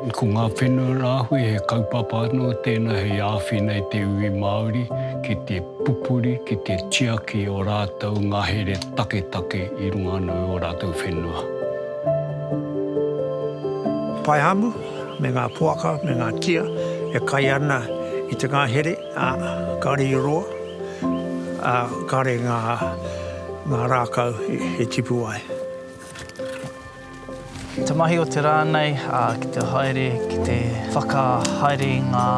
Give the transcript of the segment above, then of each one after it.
Ko ngā whenua rāhui he kaupapa anō tēnā hei āwhina i te iwi Māori ki te pupuri, ki te tiaki o rātou ngahere take i runga anō o rātou whenua. Paihamu, me ngā puaka, me ngā tia, e kai ana i te ngahere, kare i roa, kare ngā rākau e tipu ai. Te mahi o te rānei, ki te haere, ki te whakahaere ngā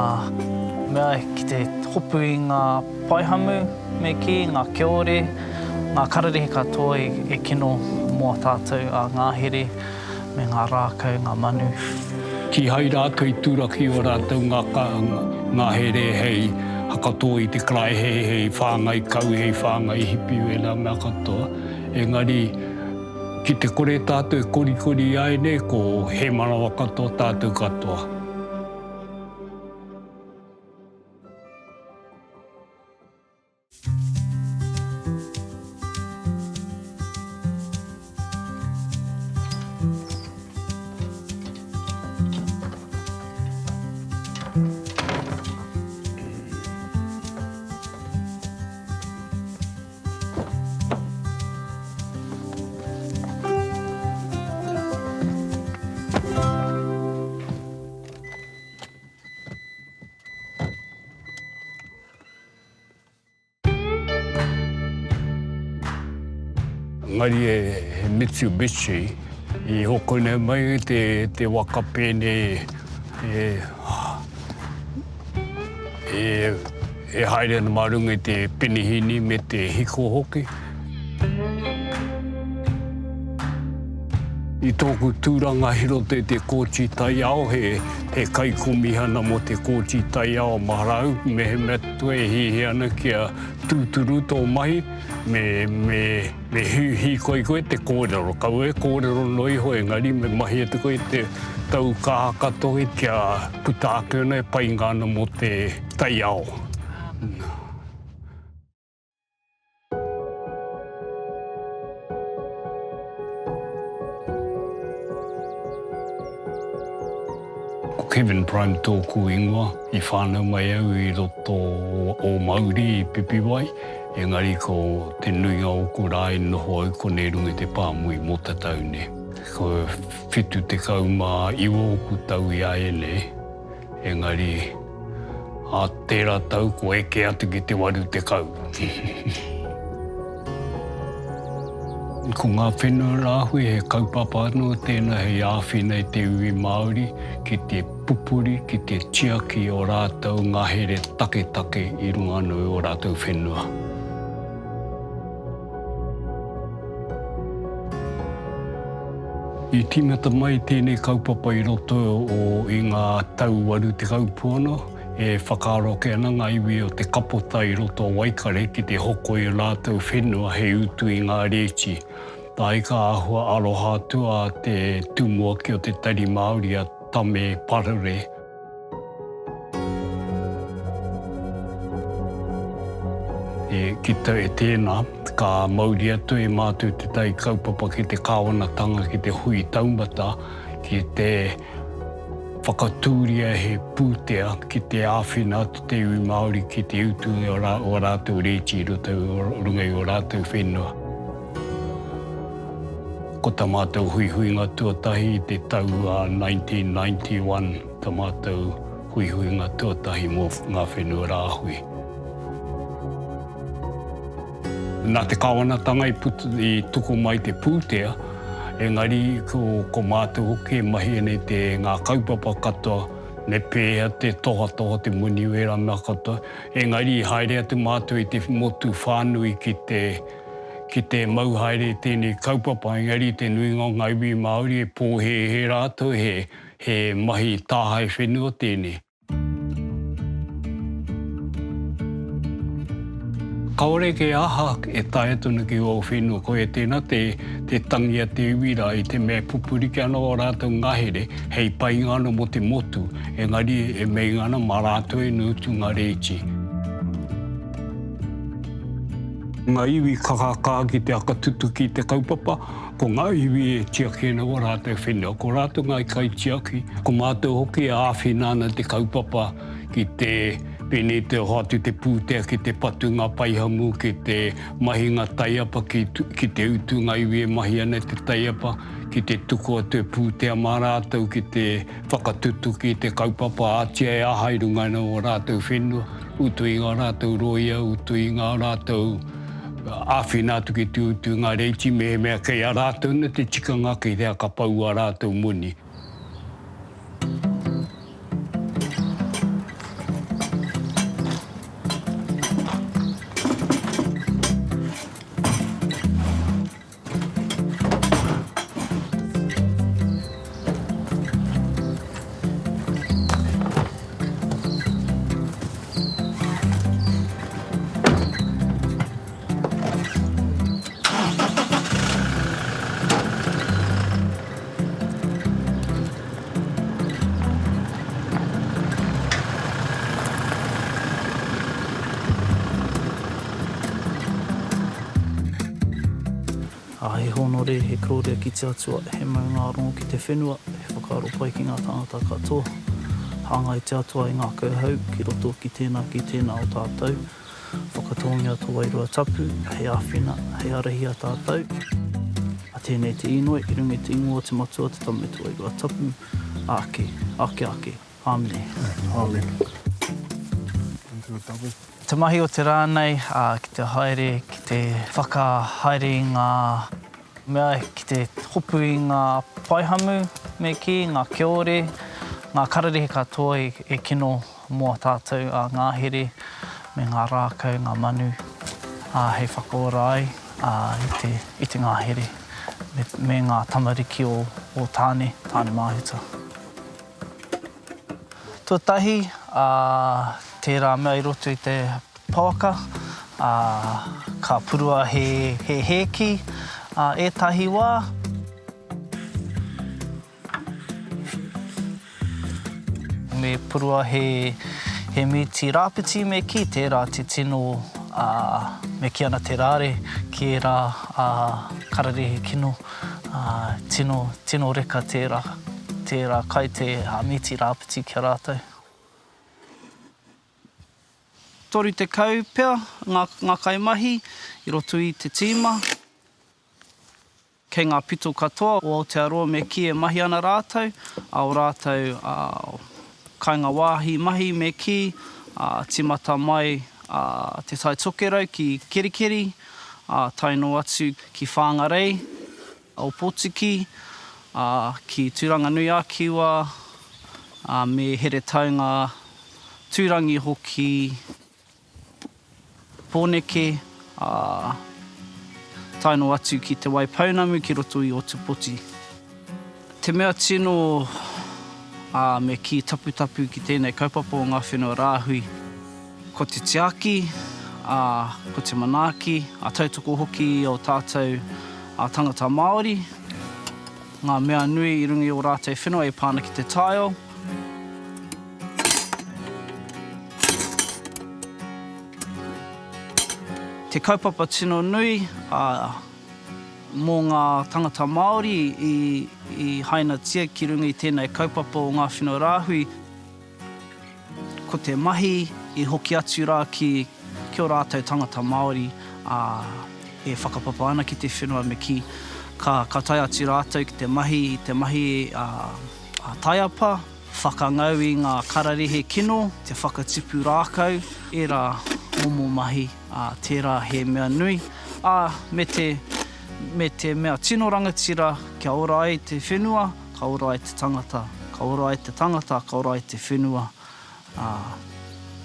mea, ki te hopu i ngā paihamu me ki, ngā kiore, ngā kararehe katoa e kino mō tātou a ngā here me ngā rākau, ngā manu. Ki hai rātou i tūraki o rātou ngā here hei hakatoa i te krai hei whāngai kau, hei whāngai hipi e nā mea katoa. Engari, ki te kore tātou e kori ai ne, ko he manawa katoa tātou katoa. Ngari e Mitsubishi, i hoko nei mai te waka pēne e haere ana marunga i te penihini me te hiko hoki. I tōku tūranga hiro te kōchi tai ao, he kaikomihana mo te kōchi tai ao maharau, me he mea hihi ana kia tūturu tō mahi, me hi koe te kōrero. Kau e kōrero noi ho engari, me mahi e te koe te tau kaha katohi kia puta ake ana e pai ngana mo te tai ao. Kevin Prime tōku ingoa, i whānau mai au i roto o Māori i Pipiwai. Engari ko te nuinga o ko rāi noho au ko ne runga te pāmui mō te tau ne. Ko whitu te kauma iwa o ku tau i ae ne. Engari, a tērā tau ko eke atu ki te waru te kau. Ko ngā whenua rāhui he kaupapa anō tēnā hei āwhina i te iwi Māori ki te pupuri, ki te tiaki o rātou ngahere take i runga anō o rātou whenua. I timata mai tēnei kaupapa i roto i ngā tau waru te kaupuana, e whakaroke ana ngā iwi o te kapota i roto o Waikare ki te hoko i rātou whenua he utu i ngā rēti. Tā i ka āhua aroha atua te tūmuaki o te tari Māori a Tame Parare. Ki tau e tēnā, ka mauri atu e mātou te tai kaupapa ki te kāwanatanga ki te hui taumata, ki te whakatūria he pūtea ki te āwhina atu te iwi Māori ki te utu o rātou rēti i rungai o rātou whenua. Ko tā mātou huihuinga tuatahi i te tau 1991, tā mātou huihuinga tuatahi mō ngā whenua rāhui. Nā te kāwanatanga i tuku mai te pūtea, engari ko mātou hoki e mahi nei te ngā kaupapa katoa, ne pēhea te toha te muniwera mea katoa. Engari i haere atu mātou i te motu whānui ki te mauhaere tēnei kaupapa, engari te nuinga o ngā iwi Māori e pōhe he rātou he mahi tāhai whenua tēnei. Kaore ke aha e tae tonu ki o whenua ko e tēnā te tangi a te iwira i te mea pupuri ki ana o rātou ngahere hei pai ngana mo te motu, engari e mei ngana mā rātou e nutu ngā reiti. Ngā iwi kakaka ki te akatutu ki te kaupapa, ko ngā iwi e tiakena o rātou whenua. Ko rātou ngai kai tiaki, ko mātou hoki a āwhinana te kaupapa ki te pene te hoatu te pūtea ki te patunga paihamu, ki te mahinga taiapa, ki te utu ngā iwi e mahi ana te taiapa, ki te tuku a te pūtea mā rātou, ki te whakatutu ki te kaupapa ātia e ahairungana o rātou whenua, utu i ngā rātou roia, utu i ngā rātou āwhina atu ki te utu ngā reiti mea kei a rātou na te tikanga ki rea ka pau a rātou muni. He honore, he kororea ki te atua, he maunga rongo ki te whenua, he whakaaro pai ki ngā tāngata katoa. Hanga i te atua i ngā kauhau, ki roto ki tēnā o tātou. Whakatongia tō wairua tapu, he āwhina, he arahi a tātou. A tēnei te inoi, i rungi te ingoa te matua, te tame tō wairua tapu. Ake. Āmene. Amen. Te mahi o te rānei, ki te haere, ki te whakahaere i ngā mea, ki te hopu i ngā paihamu me ki, ngā kiore, ngā kararehe katoa e kino mua tātou a ngā here, me ngā rākau, ngā manu, hei whakaora ai i te ngā here, me ngā tamariki o tāne mahuta. Tuatahi, tērā mea i roto i te pauaka, ka purua he heki, ētahi wā. Me purua he miti rāpiti me ki, tērā te tino me ki ana te rāre, ki e rā kararehe kino, tino reka tērā kai te miti rāpiti kia rātou. Toru te kau pea, ngā kaimahi, i roto i te tīma. Kei ngā pito katoa o Aotearoa me ki e mahi ana rātou, o rātou kai ngā wāhi mahi me ki, timata mai te tai tokerau ki Kerikeri, taino atu ki Whāngarei, o Potiki, ki Turanganui Ākiwa, me here taunga tūrangi hoki Pōneke, taino atu ki te Waipounamu ki roto i Otupoti. Te mea tino me ki tapu ki tēnei kaupapa o ngā whenua rāhui. Ko te tiaki, ko te manaaki, tautoko hoki o tātou tangata Māori. Ngā mea nui i rungi o rātou whenua e pāna ki te taio. Te kaupapa tino nui, mō ngā tangata Māori i hainatia ki runga i tēnei kaupapa o ngā whenua rāhui. Ko te mahi i hoki atu rā ki o rātou tangata Māori e whakapapa ana ki te whenua me ki. Ka tai atu rātou ki te mahi taiapa, whakangau i ngā kararehe kino, te whakatipu rākau, e rā momo mahi, tērā he mea nui. Me te mea tino rangatira, kia ora ai te whenua, ka ora ai te tangata. Ka ora ai te tangata, ka ora ai te whenua.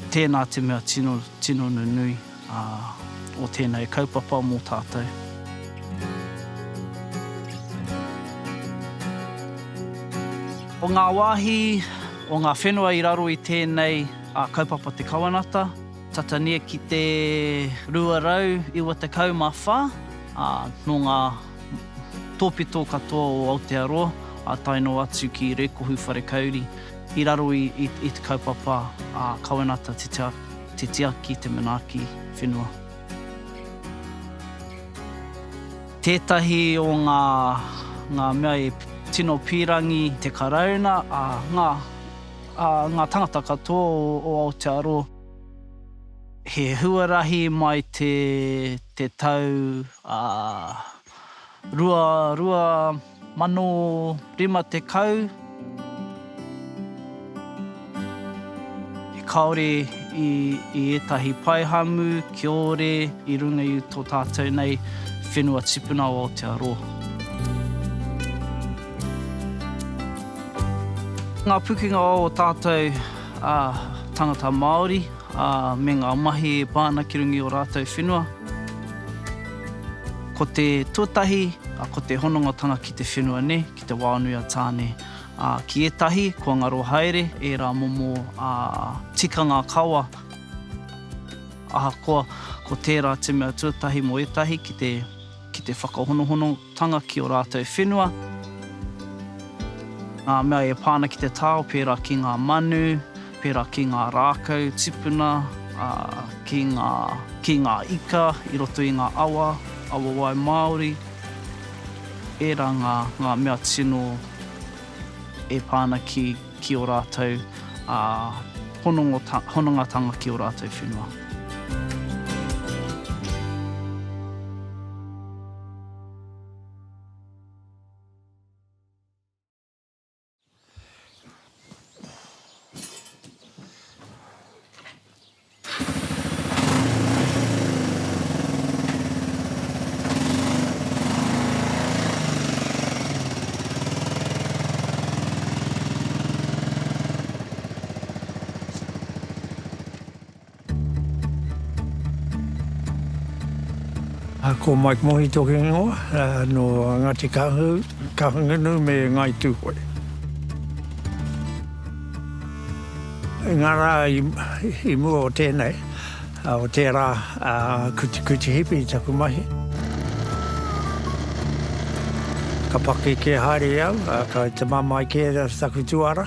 Tēnā te mea tino nui o tēnei kaupapa mō tātou. O ngā wāhi, o ngā whenua i raro i tēnei kaupapa te kawanata, tatania ki te ruarau iwa te kau mā whā, no ngā tōpito katoa o Aotearoa, taino atu ki Rekohu Whare Kauri, i raro i te kaupapa kawanata te tiaki, te manaaki whenua. tētahi o ngā mea e tino pirangi te karauna, ngā tangata katoa o Aotearoa. He huarahi mai te tau 2050. He kaore i etahi paihamu, kia ore, i runga i tō tātou nei whenua tipuna o Aotearoa. Ngā pukinga o tātou tangata Māori, me ngā mahi e pāna ki rungi o rātou whenua. Ko te tuatahi, ko te honongatanga ki te whenua ne, ki te wānui a tāne. Ki etahi, kua ngaro haere, e rā momo tikanga kawa. Ahakoa, ko tērā te mea tuatahi mo etahi ki te whakahonohonotanga ki o rātou whenua. Ngā mea e pāna ki te tāo, pērā ki ngā manu, pērā ki ngā rākau tipuna, ki ngā ika, i roto i ngā awa wai Māori. Ērā ngā mea tino e pāna ki o rātou honongatanga ki o rātou whenua. Ko Mike Mohi toki ingoa, no Ngāti Kahungunu me Ngai Tūhoi. Ngā rā i mua o tēnei, o tērā kuti hipi i taku mahi. Ka paki ke haere au, ka te mamai ke taku tuara,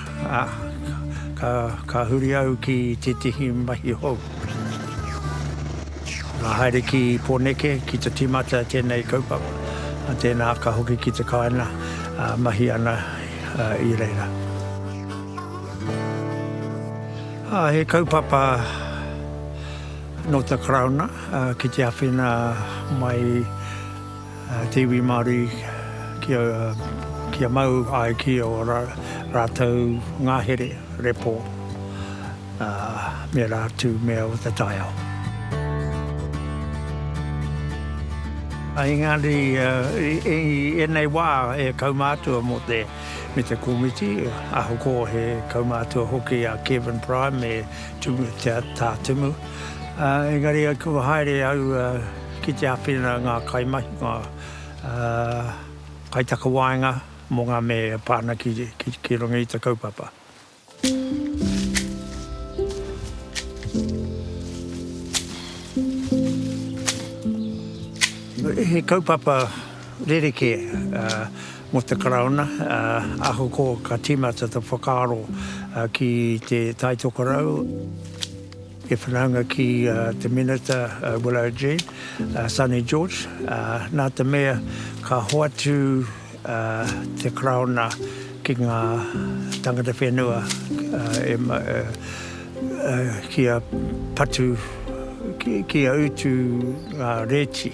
ka huri au ki te tihi mahi hou. Ngā haere ki Pōneke, ki te timata tēnei kaupapa. Tēnā ka hoki ki te kaina mahi ana i reira. He kaupapa no te krauna ki te awhina mai te iwi Māori kia mau ai ki o rātou ngāhere repo me rātu mea o te taiao. Engari, enei wā e kaumātua mo me te komiti, ahoko he kaumātua hoki a Kevin Prime me te tātumu. Engari, kua haere au ki te awhina ngā kaimahi, ngā kaitakawainga mo ngā me pāna ki runga i te kaupapa. He kaupapa rereke mo te karauna, ahoko ka timata te whakaaro ki te taitokorau, e whanaunga ki te Minister Willow Jean, Sonny George. Nā te mea ka hoatu te karauna ki ngā tangata whenua kia patu, kia utu ngā reti.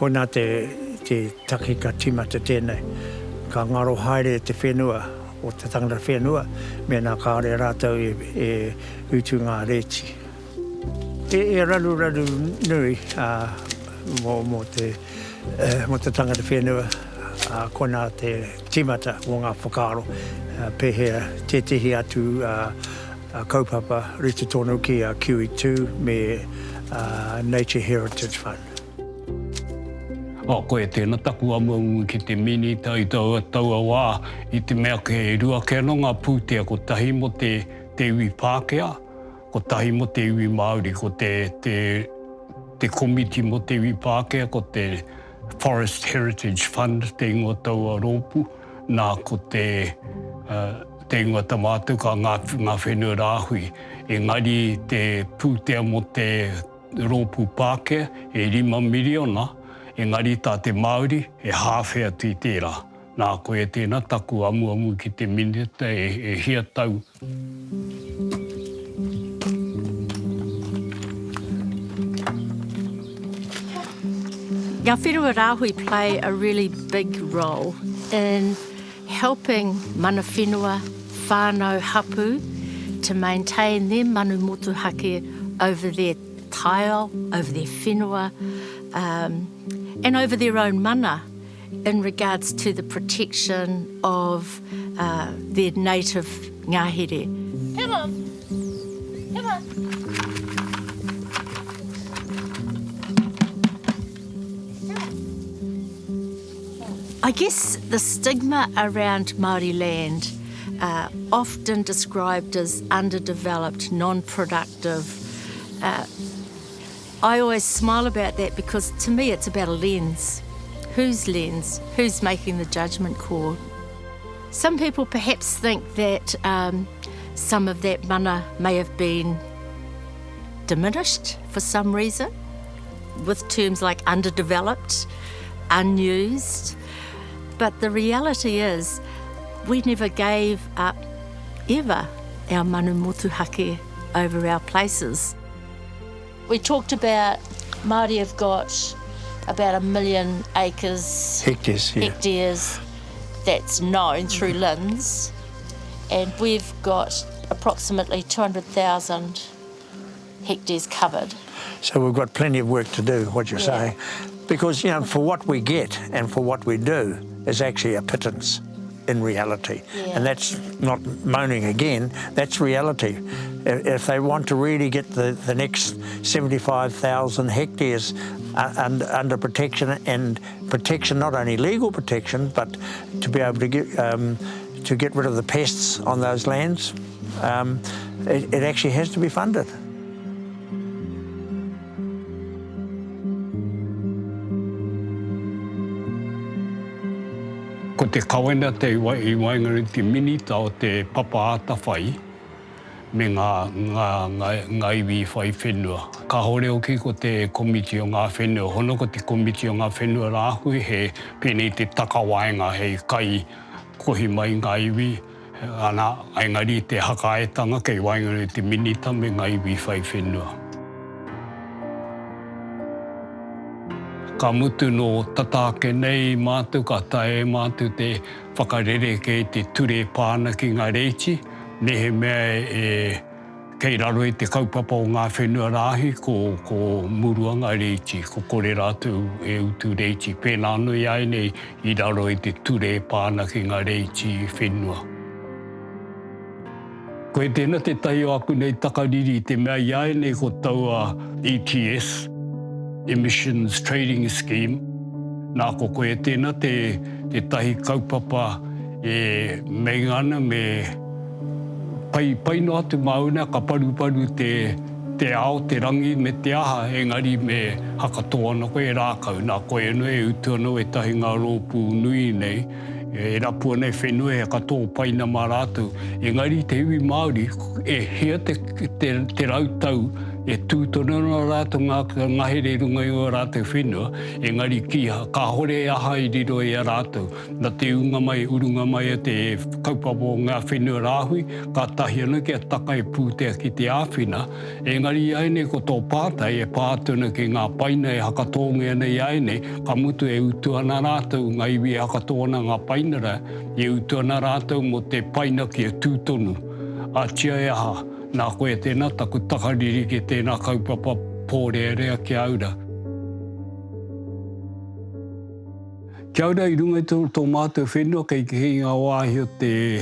Ko nā te take ka timata tēnei. Ka ngaro haere te whenua o te tangata whenua, me nā kāre rātou e utu ngā reti. E raru nui mo te tangata whenua, ko nā te timata o ngā whakaaro, pehea te tehi atu kaupapa rita tonu ki a QE2 me Nature Heritage Fund. Koe tēnā taku amu ki te mini tau wā i te mea ke rua ke anonga pūtea ko tahi mo te iwi Pākehā, ko tahi mo te iwi Māori, ko te komiti mo te iwi Pākehā, ko te Forest Heritage Fund te ingoa taua rōpu, nā ko te ingoa tamātuka ngā whenua rāhui. Engari te pūtea mo te rōpu Pākehā e 5 miliona, Engari tā te Māori e hāwhea tui tērā. Nā koe tēnā taku amu ki te minita e hia tau. Ngā whenua rāhui play a really big role in helping mana whenua, whānau hapu, to maintain their manu motuhake over their taiao, over their whenua, and over their own mana in regards to the protection of their native ngahere. Come on. Come on. I guess the stigma around Māori land, often described as underdeveloped, non-productive, I always smile about that because to me it's about a lens. Whose lens? Who's making the judgment call? Some people perhaps think that some of that mana may have been diminished for some reason, with terms like underdeveloped, unused. But the reality is, we never gave up, ever, our manu motuhake over our places. We talked about Māori have got about 1 million acres, hectares that's known through LINZ, and we've got approximately 200,000 hectares covered. So we've got plenty of work to do, what you're saying. Because, for what we get and for what we do is actually a pittance in reality. And that's not moaning again, that's reality. If they want to really get the next 75,000 hectares under protection, and protection, not only legal protection, but to be able to get rid of the pests on those lands, it actually has to be funded. Ko te kawena te i waingari te minita o te papa ata whai, me ngā iwi whai whenua. Ka hore oki ko te komiti o ngā whenua, hono ko te komiti o ngā whenua rāhui, he pēnei te takawaenga hei kai kohi mai ngā iwi, ana aingari te hakaetanga kei waingari te minita me ngā iwi whai whenua. Ka mutu no tatake nei mātou, ka tae mātou te whakarere kei te ture pāna ki ngā reiti. Nehe mea kei raro i te kaupapa o ngā whenua rāhi ko murua ngā reiti, ko kore rātou utu reiti. Pēnā nui ai nei I raro i te ture pāna ki ngā reiti whenua. Ko e tēnā te tahi o aku nei takariri, te mea iai nei ko taua ETS, Emissions Trading Scheme. Nā ko koe tēnā te tahi kaupapa mei ngana me pai no atu mauna ka paru te ao, te rangi me te aha, engari me hakatoa no koe rākau. Nā koe no e utu anō e tahi ngā rōpū nui nei, e rapua nei whenua e katoa paina mā rātou. Engari te iwi Māori e hea te rautau, e tūtona no rātou ngā here runga i o rātou whenua, engari ka hore aha I riro e a rātou. Nā te urunga mai a te kaupapa o ngā whenua rāhui, ka tahi ana ki a taka e pūtea ki te āwhina, engari iai nei ko tō pātai e pātuna ki ngā paina e hakatōnga ana iai nei, ka mutu e utu ana rātou ngā iwi e hakatōna ngā painara, e utu ana rātou mo te paina ki a tūtonu. A tia e aha. Nā koe tēnā taku takariri ki tēnā kaupapa pōrearea ki aura. Ki aura I runga I tō mātou whenua kei ngā wāhi o te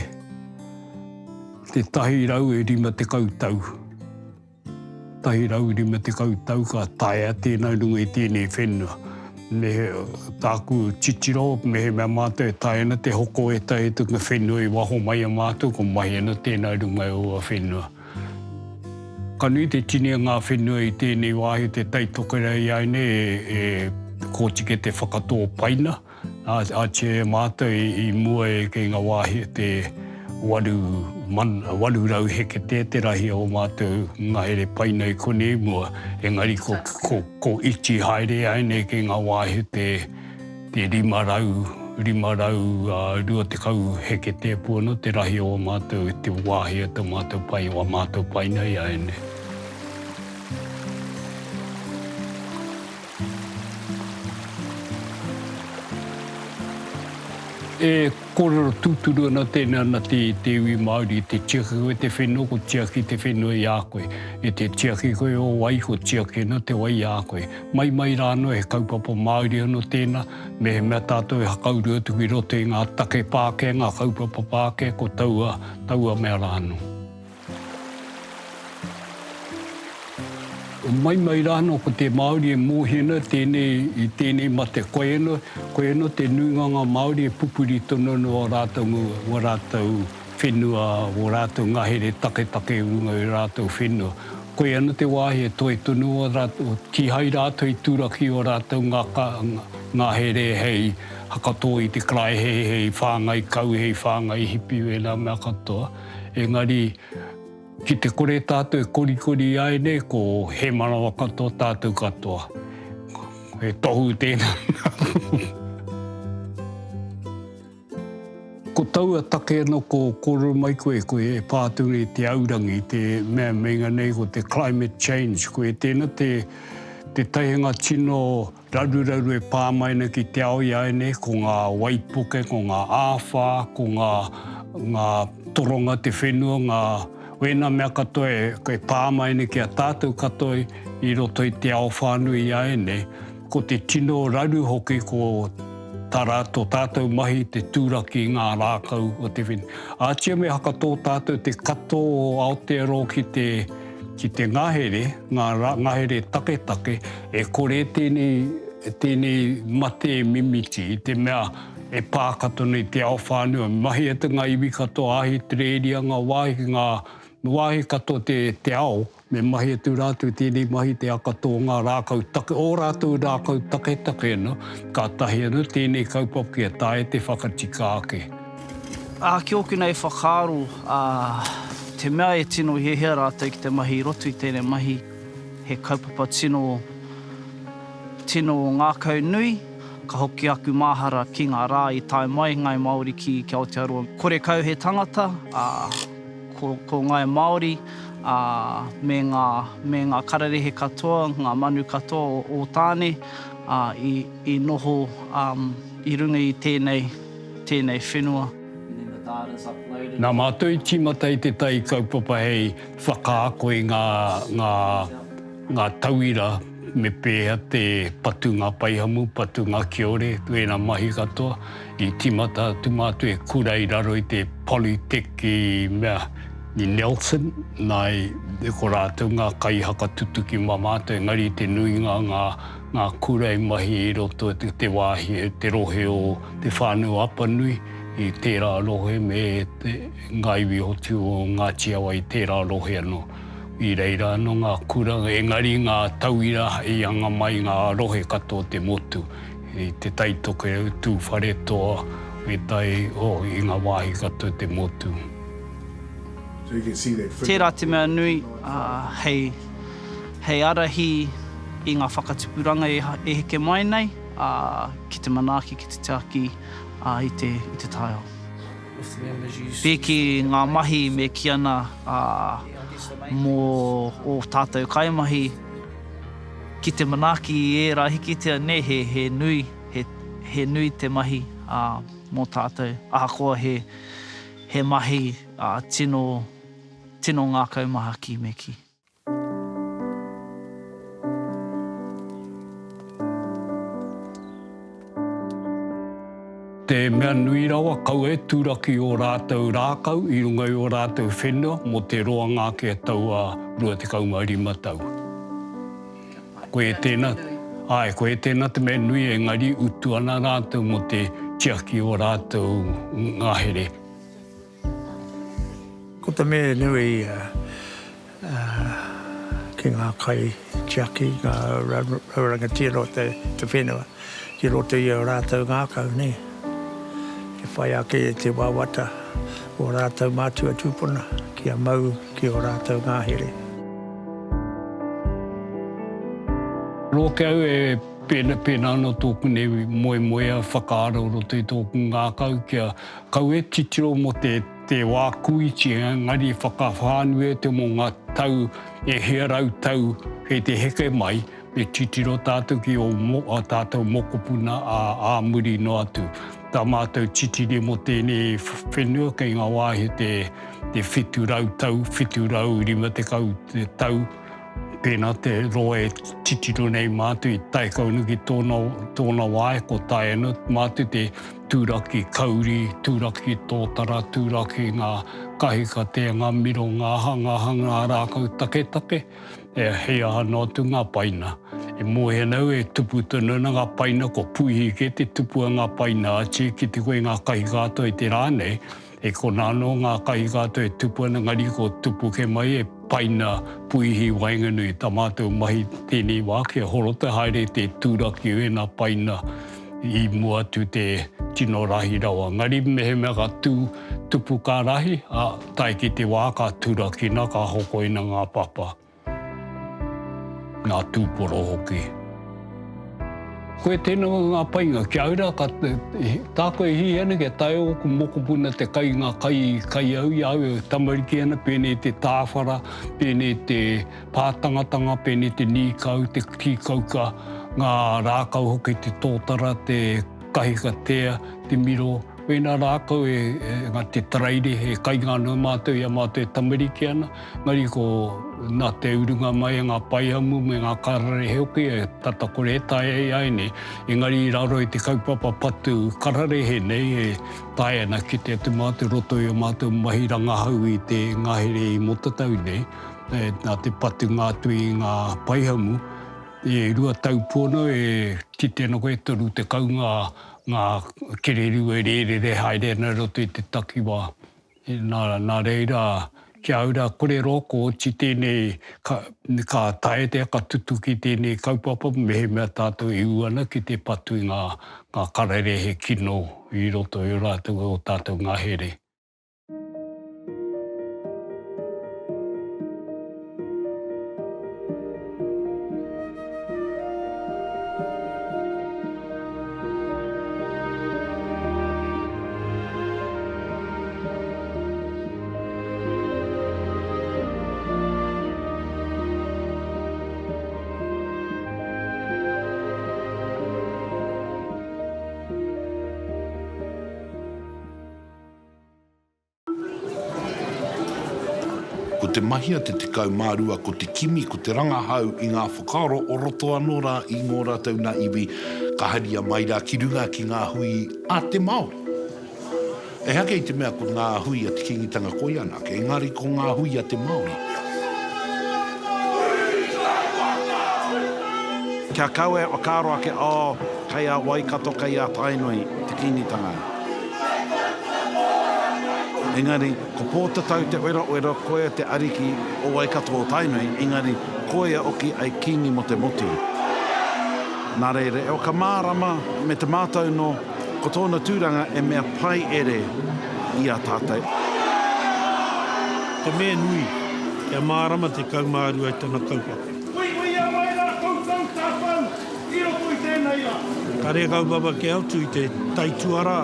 tahi rau e rima te kautau. Tahi rau rima te kautau ka taia tēnā runga I tēnei whenua. Me tāku titiro, me he mea mātou e taina te hoko e tahi tunga whenua I waho mai a mātou, ko mahi ana tēnā runga o a whenua. Ka nui te tini ngā whenua I tēnei wāhi te taitokera iai nei kōtike te whakatō paina. A te mātou I mua kei ngā wāhi te waru rau heke te rahi o mātou ngahere painai kone mua. Engari ko iti haere aine ke ngā wāhi te rima rau rua te kau heke te puano te rahi o mātou te wāhi o te mātou pai o mātou painai aine. E kororo tūturu ana tēnā na te iwi Māori, te tiaki koe te whenua, ko tiaki te whenua i a koe. E te tiaki koe o wai, ko tiaki ana te wai i a koe. Mai rāno he kaupapa Māori ano tēnā, me he mea tātou e hakauru atu ki roto i ngā take pāke, ngā kaupapa pāke, ko taua mea rāno. Mai rāno ko te Māori e mōhina tēnei ma te koe no te nuinganga Māori e pupuri tono no o rātou whenua, o rātou ngahere take unga o rātou whenua. Koe ana te wāhi e toi tono o rātou, tihai rātou i tūraki o rātou ngahere hei hakato i te krai hei whāngai kau, hei whāngai hipi e nā mea katoa. Engari, ki te kore tātou e kori aine, ko he manawa katoa tātou katoa. E tohu tēnā. Ko taua take ana ko koro mai koe e pāturi te aurangi, te mea meinga nei ko te climate change, koe tēnā te taihinga tino raru e pāmaina ki te au i aine, ko ngā waipuke, ko ngā āwha, ko ngā toronga te whenua, wena mea katoe, koe pāmaine ki a tātou katoe i roto i te ao whānui i aene, ko te tino raru hoki ko tātou mahi te tūraki i ngā rākau o te whenua. Ātia me hakato tātou te kato o Aotearoa ki te ngahere, ngahere take, e kore tēnei mate e mimiti, i te mea e pākatona i te ao whānua. Mahi ata ngā iwi katoa ahi te reiria, ngā wāhi katoa te ao, me mahi atu rātou tēnei mahi te akato ngā rākau take, o rātou rākau take no, ka tahi ana tēnei kaupapa ki a tae te whakatika ake. Ki oku nei whakaaro, te mea e tino hea rātou ki te mahi roto i tēnei mahi, he kaupapa tino ngā kau nui, ka hoki aku māhara ki ngā rā i tae mai ngai Māori ki Aotearoa. Kore kau he tangata, ko ngai Māori, me ngā kararehe katoa, ngā manu katoa o tāne, i noho i runga i tēnei whenua. Nā mātou i timata i te tai kaupapa hei whakaako i ngā tauira me pēha te patu ngā paihamu, patu ngā kiore, tuena mahi katoa. I timata tu mātou e kura i raro i te Polytech i Nelson, nai ko rātou ngā kaihaka tutu ki mā mātou, engari te nuinga ngā kura i mahi i roto te wāhi, te rohe o te whānau apanui, i tērā rohe me ngā iwi hotu o ngā tiawa i tērā rohe anō. I reira anō ngā kura, engari ngā tauira i anga mai ngā rohe katoa te motu. I te taitoke tū whare toa, me tai i ngā wāhi katoa te motu. So you can see that. Tērā te mea nui, hei arahi i ngā whakatupuranga e heke mai nei, ki te manaaki, ki te tāki, i te taiao. Pēki ngā mahi me ki ana mō o tātou kaimahi, ki te manaaki e rā hikitea ne he nui te mahi mō tātou. Ahakoa he mahi tino ngā kaumaha ki me ki. Te mea nui rawa, kau e tūraki o rātou rākau, i runga o rātou whenua, mo te roa ngāke taua rua te kaumarima tau. Koe tēnā te mea nui e ngari utu ana rātou mo te tiaki o rātou ngahere. Ko te mea nui ki ngā kai tiaki, ngā raurangatira o te whenua, ki roto i o rātou ngākau, ne? Te whai ake te wawata. o rātou mātua tūpuna kia mau ki o rātou ngāhere. Roke au e pēna no tōku ne moe a whakaaro roto i tōku ngākau kia kau e titiro mo te wā kuiti ngari whakawhānue te mo ngā tau e hearau tau he te heke mai e titiro tātou ki o tātou mokopuna a muri no atu. Tā mātou titiri mo tēnei whenua kei ngā wāhi te whiturau tau, whiturau rima te kau te tau. Pēnā te roa e titiro nei mātou i tai kaunuki tōna wāe ko tai anu mātou te tūraki kauri, tūraki tōtara, tūraki ngā kahikate, ngā miro, ngā hanga, ngā rākau take, e hea hana atu ngā paina. E mohe nau e tupu tununa ngā paina ko puhi ke te tupu a ngā paina ati ki te koe ngā kahikato i te rānei. E ko nāno ngā kahikato e tupu ana ngari ko tupu ke mai e paina puihi wainganui tā mātou mahi tēnei wā kia horota haere te tūraki e nā paina i mua tu te tino rahi rawa. Ngari mehe mea ka tupu kā rahi, a tai ki te wā ka tūraki na ka hokoina ngā papa. Ngā tūporo hoki. Koe tēnā ngā painga, kia aura ka tāko e hi ana kia tai o ku mokopuna te kai ngā kai au i au e tamariki ana, pēnei te tāwhara, pēnei te pātangatanga, pēnei te nīkau, te kīkauka, ngā rākau hoki te tōtara, te kahikatea, te miro. Wēnā rākau ngā te taraire, he kai ngānua mātou i a mātou e tamariki ana. Ngari ko nā te urunga mai ngā paihamu me ngā karare hoki e tata kore e tae e ai nei. Engari i raro i te kaupapa patu karare he nei e tae ana ki te atu mātou roto i a mātou mahi rangahau i te ngahere i motatau nei. Nā te patu ngātui i ngā paihamu. E rua taupono e titena koe toru te kau ngā kereru e rere haere ana roto i te takiwā. Nā reira, kia aura kore roko ti tēnei ka tae te ka tutu ki tēnei kaupapa mehe mea tātou i uana ki te patu i ngā karere he kino i roto i rātou o tātou ngā here. Ko te mahia te tikau mārua, ko te kimi, ko te rangahau i ngā whakaaro o roto anō rā i ngō rātou nā iwi ka haria mai rā ki runga ki ngā hui a te Māori. E hake i te mea ko ngā hui a te kingitanga koiana, ke engari ko ngā hui a te Māori. Kia kaue o kāro ake kai a Waikato, kai a Tainui, te kingitanga. Engari, ko pōtatau te oera koe te ariki o Waikato o Tainui, engari, koe oki ai kingi mo te moti. Nā reire, e o ka mārama me te mātou no, ko tōna tūranga e mea pai ere i a tātou. Te mea nui, kia mārama te kaumāru ai tana kaupapa. Ka rea kaupapa ke autu i te taituara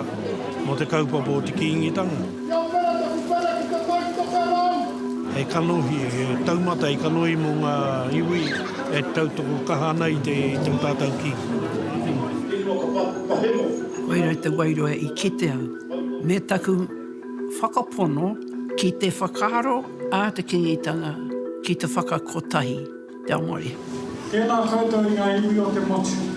mo te kaupapa o te kingitanga. E kanohi, e taumata e kanohi mo ngā iwi, e tautoko kahana i te tātou ki. Wairoi te wairoa i kite au. Me taku whakapono ki te whakaaro a te kingitanga, ki te whakakotahi. Te aomori. Tēnā koutou i ngā iwi o te motu.